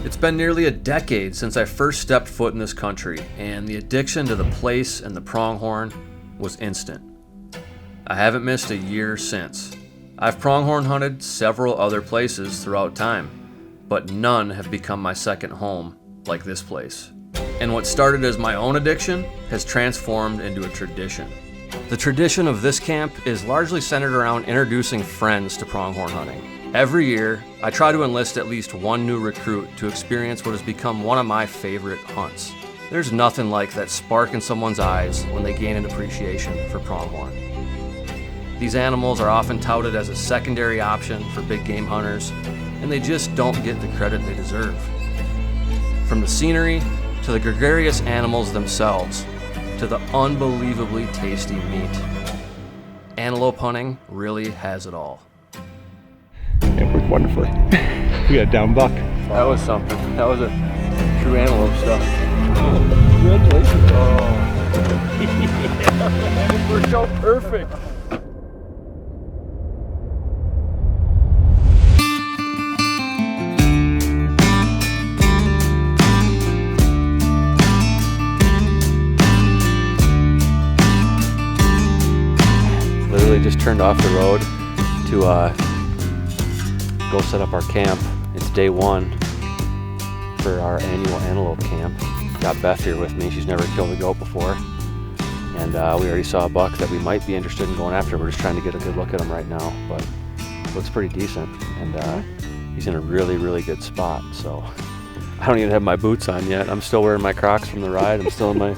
It's been nearly a decade since I first stepped foot in this country, and the addiction to the place and the pronghorn was instant. I haven't missed a year since. I've pronghorn hunted several other places throughout time, but none have become my second home like this place. And what started as my own addiction has transformed into a tradition. The tradition of this camp is largely centered around introducing friends to pronghorn hunting. Every year, I try to enlist at least one new recruit to experience what has become one of my favorite hunts. There's nothing like that spark in someone's eyes when they gain an appreciation for pronghorn. These animals are often touted as a secondary option for big game hunters, and they just don't get the credit they deserve. From the scenery, to the gregarious animals themselves, to the unbelievably tasty meat, antelope hunting really has it all. It worked wonderfully. We got a down buck. That was something. That was a true antelope stuff. Congratulations. Yeah, it worked out perfect. Literally just turned off the road to go set up our camp. It's day one for our annual antelope camp. Got Beth here with me. She's never killed a goat before. And we already saw a buck that we might be interested in going after. We're just trying to get a good look at him right now, but looks pretty decent. And he's in a really, really good spot. So I don't even have my boots on yet. I'm still wearing my Crocs from the ride. I'm still in my...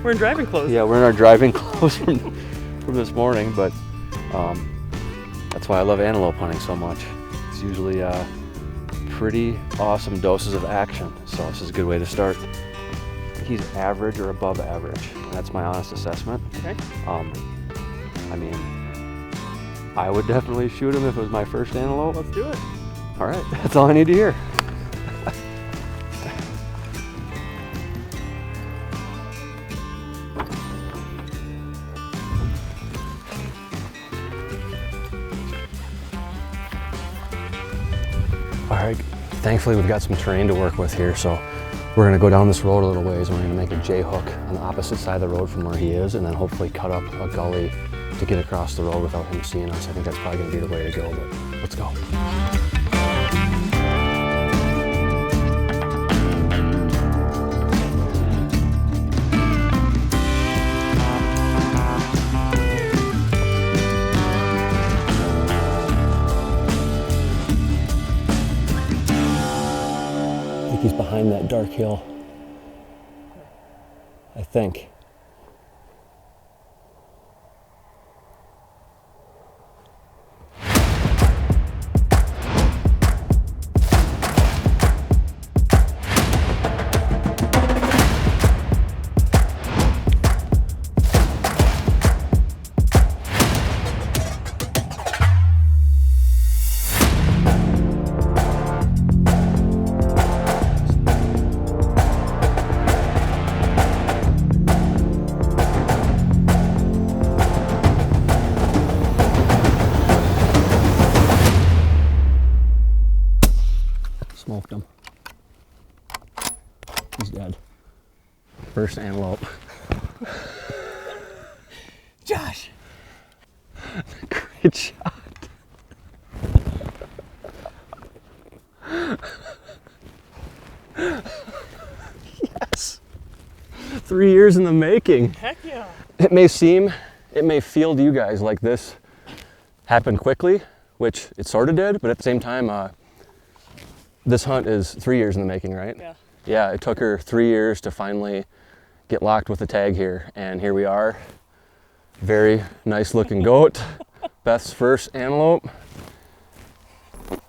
We're in driving clothes. Yeah, we're in our driving clothes from this morning, but that's why I love antelope hunting so much. It's usually pretty awesome doses of action, so this is a good way to start. He's average or above average, and that's my honest assessment. Okay. I mean, I would definitely shoot him if it was my first antelope. Let's do it. All right, that's all I need to hear. All right, thankfully we've got some terrain to work with here, so we're gonna go down this road a little ways. We're gonna make a J-hook on the opposite side of the road from where he is, and then hopefully cut up a gully to get across the road without him seeing us. I think that's probably gonna be the way to go, but let's go. He's behind that dark hill, I think. Smoked him. He's dead. First antelope. Josh! Great shot. Yes. 3 years in the making. Heck yeah. It may feel to you guys like this happened quickly, which it sort of did, but at the same time, this hunt is 3 years in the making, right? Yeah. Yeah, it took her 3 years to finally get locked with the tag here, and here we are. Very nice looking goat. Beth's first antelope.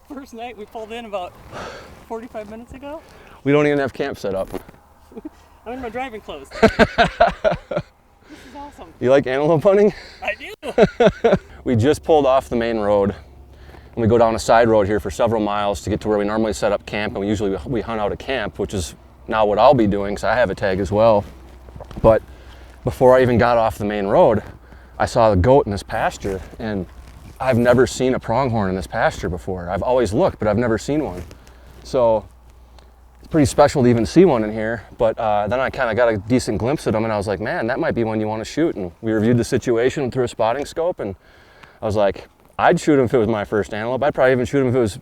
First night we pulled in about 45 minutes ago. We don't even have camp set up. I'm in my driving clothes. This is awesome. You like antelope hunting? I do. We just pulled off the main road, and we go down a side road here for several miles to get to where we normally set up camp, and we hunt out a camp, which is now what I'll be doing, because I have a tag as well. But before I even got off the main road, I saw the goat in this pasture, and I've never seen a pronghorn in this pasture before. I've always looked, but I've never seen one. So it's pretty special to even see one in here. But then I kind of got a decent glimpse at him, and I was like, man, that might be one you want to shoot. And we reviewed the situation through a spotting scope, and I was like, I'd shoot him if it was my first antelope. I'd probably even shoot him if it was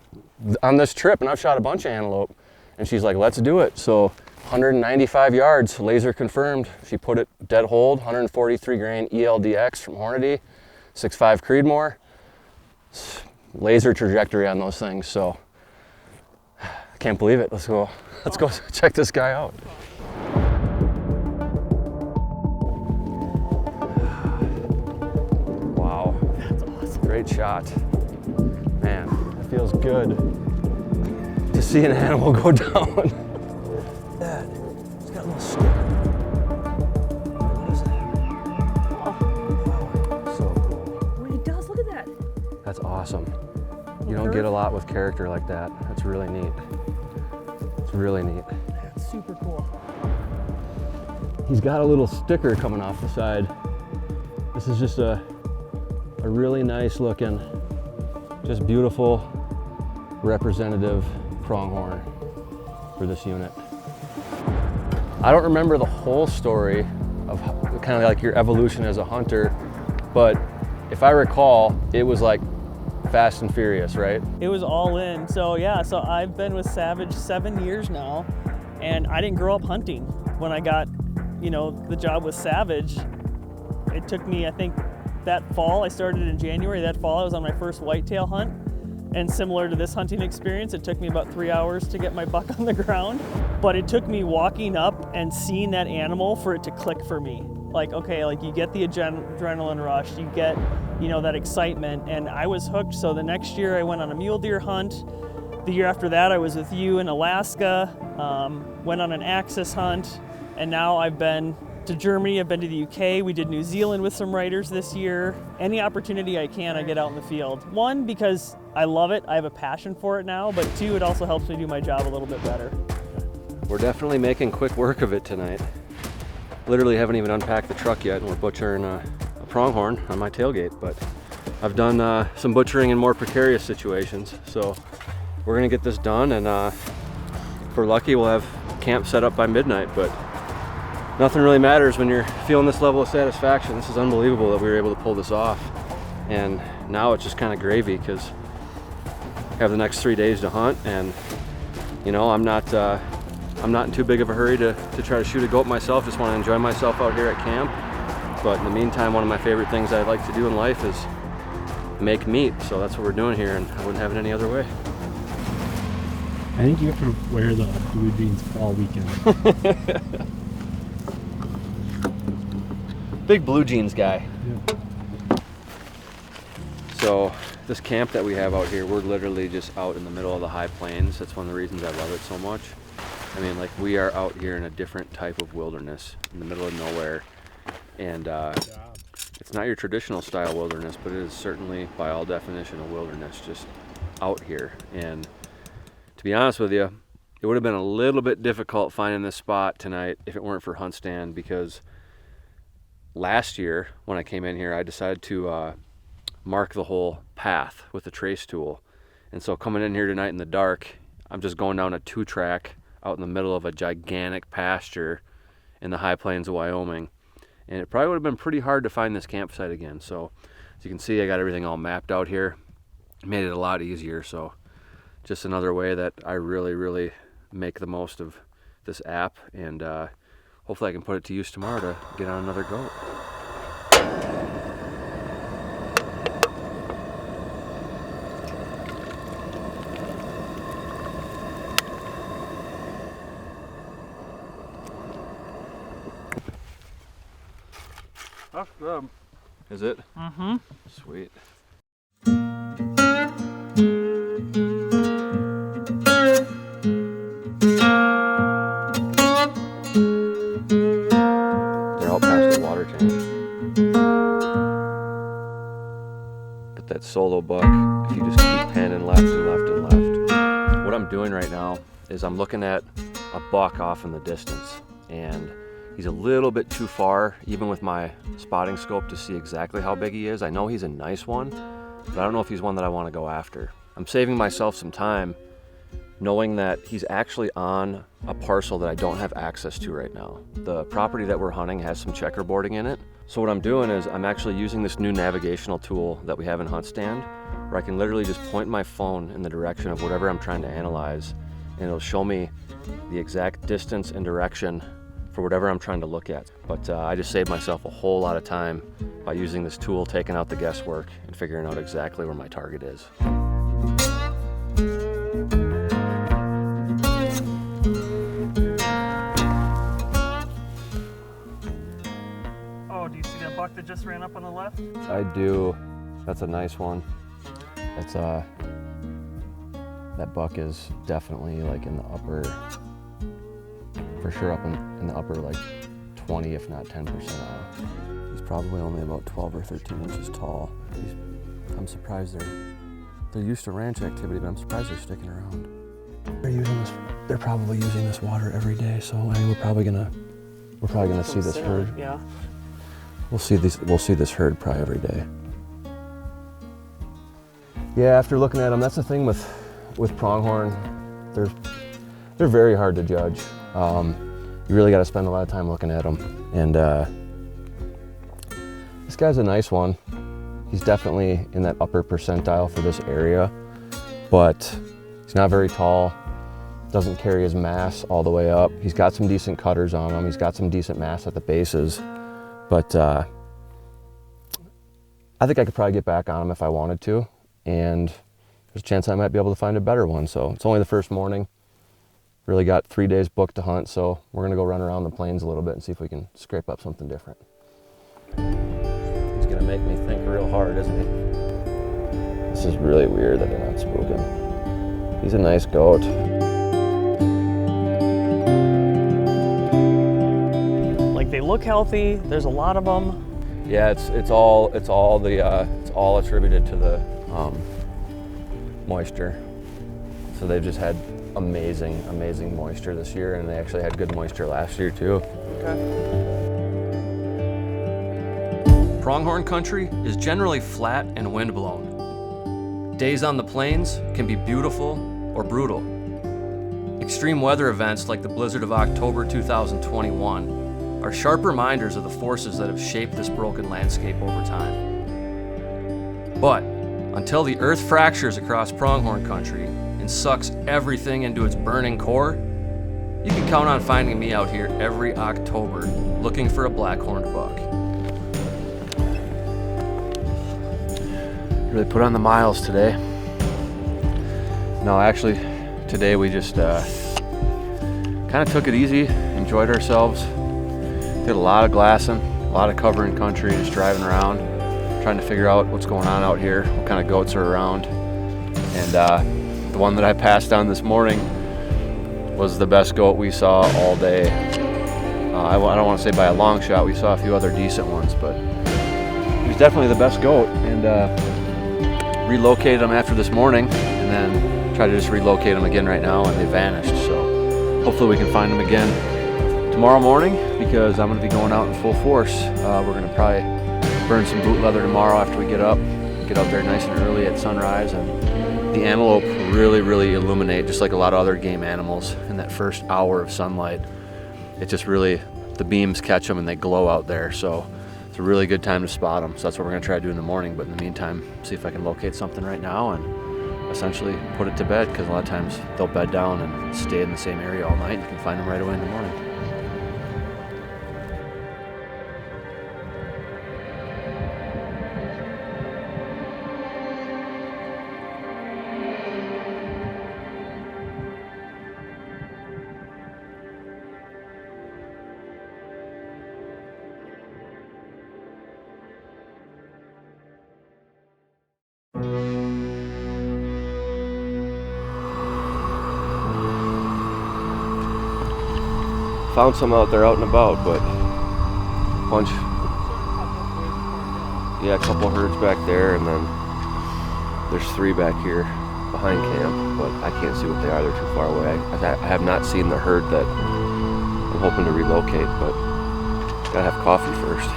on this trip, and I've shot a bunch of antelope. And she's like, let's do it. So 195 yards, laser confirmed. She put it dead hold, 143 grain ELDX from Hornady, 6.5 Creedmoor. Laser trajectory on those things, so I can't believe it. Let's go check this guy out. Wow, that's awesome. Great shot. Man, it feels good to see an animal go down. That, it's got a little sticker. What is that? Wow, so cool. Well, he does, look at that. That's awesome. You don't get a lot with character like that. That's really neat. It's really neat. That's super cool. He's got a little sticker coming off the side. This is just a really nice looking, just beautiful representative pronghorn for this unit. I don't remember the whole story of kind of like your evolution as a hunter, but if I recall, it was like Fast and Furious, right? It was all in. So yeah, so I've been with Savage 7 years now, and I didn't grow up hunting. When I got, you know, the job with Savage, it took me, I think that fall, I started in January, that fall I was on my first whitetail hunt. And similar to this hunting experience, it took me about 3 hours to get my buck on the ground. But it took me walking up and seeing that animal for it to click for me. Like, okay, like you get the adrenaline rush, you get, you know, that excitement, and I was hooked. So the next year I went on a mule deer hunt. The year after that I was with you in Alaska, went on an axis hunt, and now I've been to Germany, I've been to the UK, we did New Zealand with some writers this year. Any opportunity I can, I get out in the field. One, because I love it, I have a passion for it now, but two, it also helps me do my job a little bit better. We're definitely making quick work of it tonight. Literally haven't even unpacked the truck yet, and we're butchering a pronghorn on my tailgate, but I've done some butchering in more precarious situations, so we're gonna get this done, and if we're lucky, we'll have camp set up by midnight, but nothing really matters when you're feeling this level of satisfaction. This is unbelievable that we were able to pull this off, and now it's just kind of gravy because I have the next 3 days to hunt, and you know, I'm not in too big of a hurry to try to shoot a goat myself. Just want to enjoy myself out here at camp. But in the meantime, one of my favorite things I like to do in life is make meat. So that's what we're doing here, and I wouldn't have it any other way. I think you have to wear the blue jeans all weekend. Big blue jeans guy. Yeah. So this camp that we have out here, we're literally just out in the middle of the high plains. That's one of the reasons I love it so much. I mean, like, we are out here in a different type of wilderness in the middle of nowhere, and it's not your traditional style wilderness, but it is certainly by all definition a wilderness just out here. And to be honest with you, it would have been a little bit difficult finding this spot tonight if it weren't for HuntStand, because last year when I came in here, I decided to mark the whole path with the trace tool. And so coming in here tonight in the dark, I'm just going down a 2-track out in the middle of a gigantic pasture in the high plains of Wyoming. And it probably would have been pretty hard to find this campsite again. So as you can see, I got everything all mapped out here. It made it a lot easier. So just another way that I really make the most of this app, and hopefully I can put it to use tomorrow to get on another goat. That's good. Is it? Mm-hmm. Sweet. They're out past the water tank. Get that solo buck if you just keep panning left and left and left. What I'm doing right now is I'm looking at a buck off in the distance, and he's a little bit too far, even with my spotting scope, to see exactly how big he is. I know he's a nice one, but I don't know if he's one that I want to go after. I'm saving myself some time knowing that he's actually on a parcel that I don't have access to right now. The property that we're hunting has some checkerboarding in it. So what I'm doing is I'm actually using this new navigational tool that we have in HuntStand, where I can literally just point my phone in the direction of whatever I'm trying to analyze, and it'll show me the exact distance and direction for whatever I'm trying to look at. But I just saved myself a whole lot of time by using this tool, taking out the guesswork, and figuring out exactly where my target is. Oh, do you see that buck that just ran up on the left? I do. That's a nice one. That's that buck is definitely like in the upper, for sure up in the upper like 20, if not 10% off. He's probably only about 12 or 13 inches tall. I'm surprised they're used to ranch activity, but I'm surprised they're sticking around. They're probably using this water every day, so I mean, we're probably gonna see this herd. Yeah. We'll see this herd probably every day. Yeah, after looking at them, that's the thing with pronghorn. They're very hard to judge. You really got to spend a lot of time looking at them. And this guy's a nice one. He's definitely in that upper percentile for this area, but he's not very tall. Doesn't carry his mass all the way up. He's got some decent cutters on him. He's got some decent mass at the bases, but I think I could probably get back on him if I wanted to, and there's a chance I might be able to find a better one. So it's only the first morning. Really got 3 days booked to hunt, so we're gonna go run around the plains a little bit and see if we can scrape up something different. He's gonna make me think real hard, isn't he? This is really weird that they're not spooking. He's a nice goat. Like, they look healthy. There's a lot of them. Yeah, it's all attributed to the moisture. So they've just had amazing moisture this year, and they actually had good moisture last year too. Okay. Pronghorn country is generally flat and windblown. Days on the plains can be beautiful or brutal. Extreme weather events like the blizzard of October 2021 are sharp reminders of the forces that have shaped this broken landscape over time. But until the earth fractures across pronghorn country and sucks everything into its burning core, you can count on finding me out here every October looking for a black-horned buck. Really put on the miles today. No, actually, today we just kind of took it easy, enjoyed ourselves. Did a lot of glassing, a lot of covering country, just driving around, trying to figure out what's going on out here, what kind of goats are around. And the one that I passed on this morning was the best goat we saw all day. I don't want to say by a long shot, we saw a few other decent ones, but he was definitely the best goat. And relocated them after this morning, and then try to just relocate them again right now, and they vanished. So hopefully we can find them again tomorrow morning, because I'm going to be going out in full force. We're going to probably burn some boot leather tomorrow after we get out there nice and early at sunrise. And the antelope really illuminate, just like a lot of other game animals, in that first hour of sunlight. It just really, the beams catch them and they glow out there. So it's a really good time to spot them. So that's what we're going to try to do in the morning. But in the meantime, see if I can locate something right now and essentially put it to bed, because a lot of times they'll bed down and stay in the same area all night. You can find them right away in the morning. Found some out there out and about, but a couple herds back there, and then there's 3 back here behind camp, but I can't see what they are. They're too far away. I have not seen the herd that I'm hoping to relocate, but gotta have coffee first.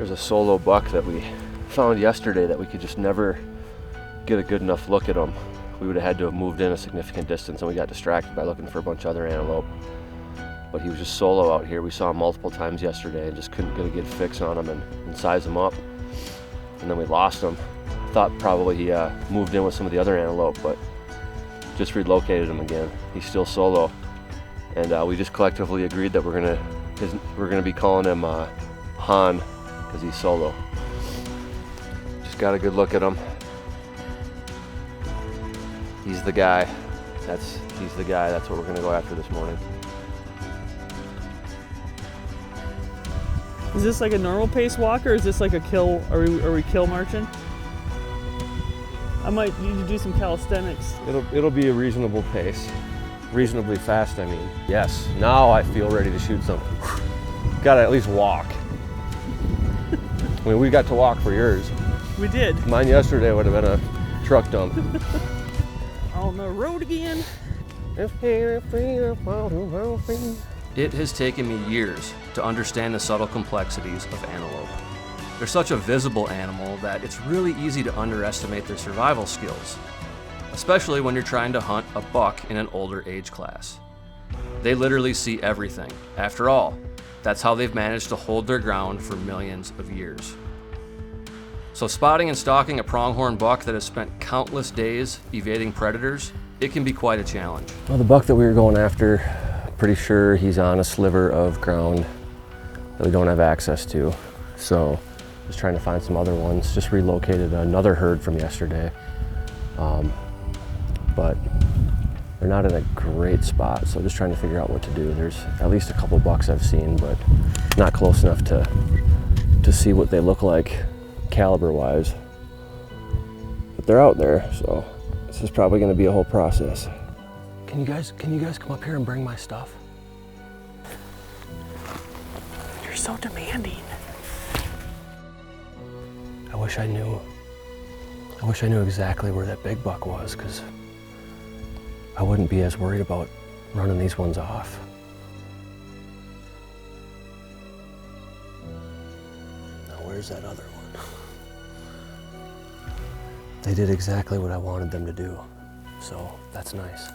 There's a solo buck that we found yesterday that we could just never get a good enough look at him. We would have had to have moved in a significant distance, and we got distracted by looking for a bunch of other antelope. But he was just solo out here. We saw him multiple times yesterday and just couldn't get a good fix on him and size him up. And then we lost him. Thought probably he moved in with some of the other antelope, but just relocated him again. He's still solo. And we just collectively agreed that we're gonna be calling him Han, because he's solo. Just got a good look at him. He's the guy. He's the guy. That's what we're gonna go after this morning. Is this like a normal pace walk, or is this like a kill? Are we kill marching? I might need to do some calisthenics. It'll be a reasonable pace. Reasonably fast, I mean. Yes, now I feel ready to shoot something. Gotta at least walk. I mean, we got to walk for yours. We did. Mine yesterday would have been a truck dump. On the road again. It has taken me years to understand the subtle complexities of antelope. They're such a visible animal that it's really easy to underestimate their survival skills, especially when you're trying to hunt a buck in an older age class. They literally see everything. After all, that's how they've managed to hold their ground for millions of years. So spotting and stalking a pronghorn buck that has spent countless days evading predators, it can be quite a challenge. Well, the buck that we were going after, pretty sure he's on a sliver of ground that we don't have access to. So just trying to find some other ones. Just relocated another herd from yesterday. But they're not in a great spot, so just trying to figure out what to do. There's at least a couple bucks I've seen, but not close enough to see what they look like caliber-wise. But they're out there, so this is probably going to be a whole process. Can you guys come up here and bring my stuff? You're so demanding. I wish I knew exactly where that big buck was, because I wouldn't be as worried about running these ones off. Now where's that other one? They did exactly what I wanted them to do, so that's nice.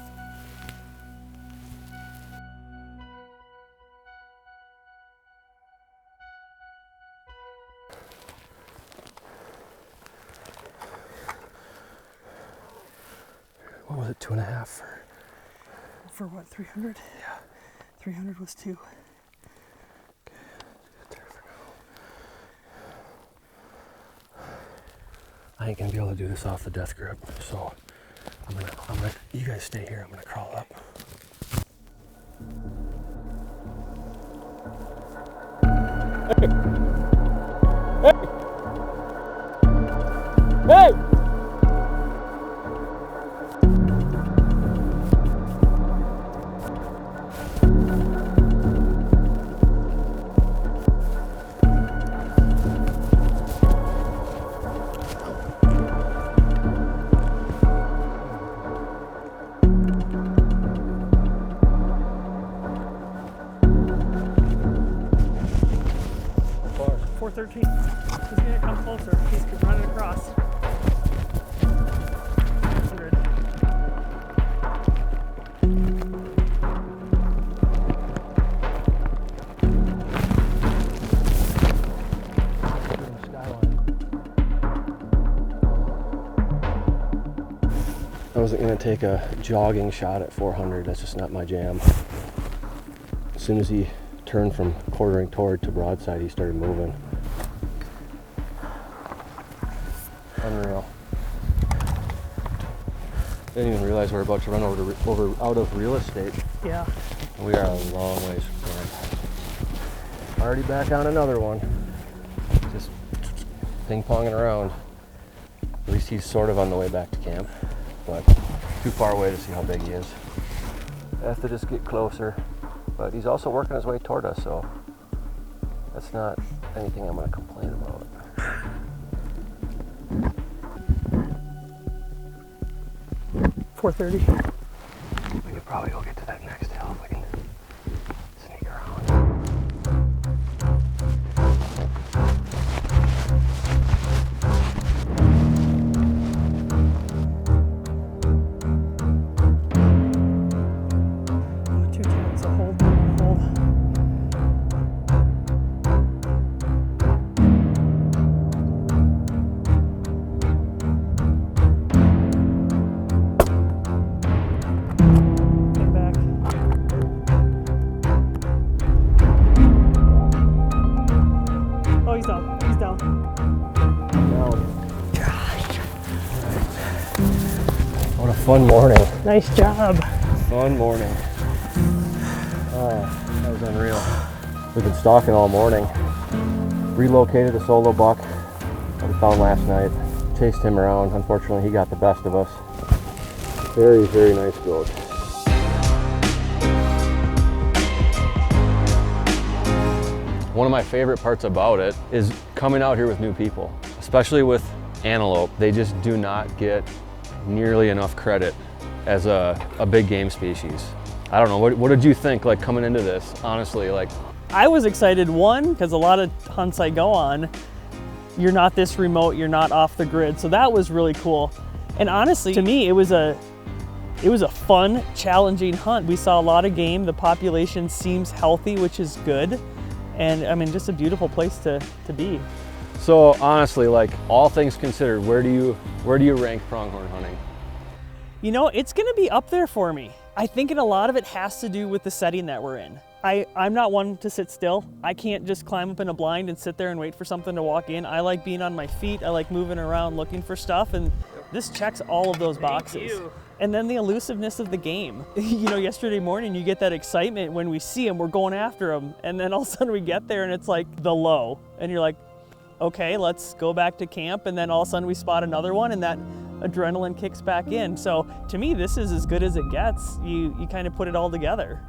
What was it, 2.5 for? For what, 300? Yeah. 300 was 2. Okay, get there for now. I ain't gonna be able to do this off the death grip, so I'm gonna, you guys stay here, I'm gonna crawl up. Hey! Hey! Far. 413. He's gonna come closer. He's running across. 100. I wasn't gonna take a jogging shot at 400. That's just not my jam. As soon as he turned from quartering toward to broadside, he started moving. Unreal. Didn't even realize we were about to run out of real estate. Yeah. We are a long ways from camp. Already back on another one. Just ping-ponging around. At least he's sort of on the way back to camp, but too far away to see how big he is. I have to just get closer, but he's also working his way toward us, so that's not anything I'm going to complain about. .430. We could probably go get to that next hill if we can sneak around. fun morning. Nice job. Fun morning. Oh, that was unreal. We've been stalking all morning. Relocated a solo buck that we found last night. Chased him around. Unfortunately, he got the best of us. Very, very nice goat. One of my favorite parts about it is coming out here with new people, especially with antelope. They just do not get nearly enough credit as a big game species. I don't know, what did you think, like, coming into this, honestly? Like, I was excited, one, because a lot of hunts I go on, you're not this remote, you're not off the grid, so that was really cool. And honestly, to me, it was a fun, challenging hunt. We saw a lot of game, the population seems healthy, which is good. And I mean, just a beautiful place to be. so honestly, like, all things considered, where do you rank pronghorn hunting? You know, it's gonna be up there for me. I think a lot of it has to do with the setting that we're in. I'm not one to sit still. I can't just climb up in a blind and sit there and wait for something to walk in. I like being on my feet. I like moving around looking for stuff, and this checks all of those boxes. Thank you. And then the elusiveness of the game. You know, yesterday morning you get that excitement when we see them, we're going after them, and then all of a sudden we get there and it's like the low, and you're like, okay, let's go back to camp, and then all of a sudden we spot another one, and that adrenaline kicks back in. So to me, this is as good as it gets. You kind of put it all together.